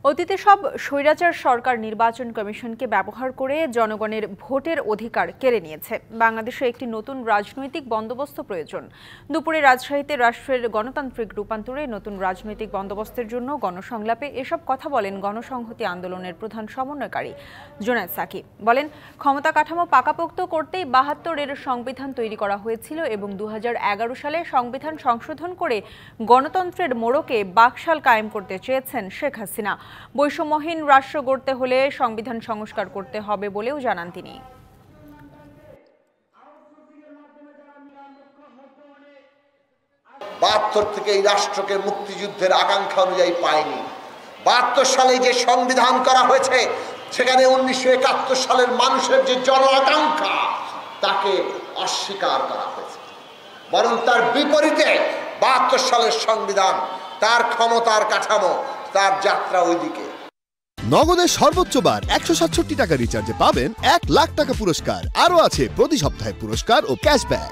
অতীতে সব স্বৈরাচার সরকার নির্বাচন কমিশনকে ব্যবহার করে জনগণের ভোটের অধিকার কেড়ে নিয়েছে। বাংলাদেশে একটি নতুন রাজনৈতিক বন্দোবস্ত প্রয়োজন। দুপুরে রাজশাহীতে রাষ্ট্রের গণতান্ত্রিক রূপান্তরে নতুন রাজনৈতিক বন্দোবস্তের জন্য গণসংলাপে এসব কথা বলেন গণসংহতি আন্দোলনের প্রধান সমন্বয়কারী জুনায়েদ সাকিব। বলেন, ক্ষমতা কাঠামো পাকাপোক্ত করতেই ৭২-এর সংবিধান তৈরি করা হয়েছিল এবং ২০১১ সালে সংবিধান সংশোধন করে গণতন্ত্রের মোড়কে বাকশাল কায়েম করতে চেয়েছেন শেখ হাসিনা। বৈষম্যহীন রাষ্ট্র গড়তে হলে সংবিধান সংস্কার করতে হবে বলেও জানান তিনি। ৭২ থেকে এই রাষ্ট্রকে মুক্তিযুদ্ধের আকাঙ্ক্ষা অনুযায়ী পায়নি। ৭২ সালে যে সংবিধান করা হয়েছে সেখানে ১৯৭১ সালের মানুষের যে জন আকাঙ্ক্ষা তাকে অস্বীকার করা হয়েছে, বরং তার বিপরীতে ৭২ সালের সংবিধান, তার ক্ষমতার কাঠামো, তার যাত্রা ওইদিকে। নগদের সর্বোচ্চ বার ১৬৭ টাকা রিচার্জে পাবেন ১ লাখ টাকা পুরস্কার। আরও আছে প্রতি সপ্তাহে পুরস্কার ও ক্যাশব্যাক।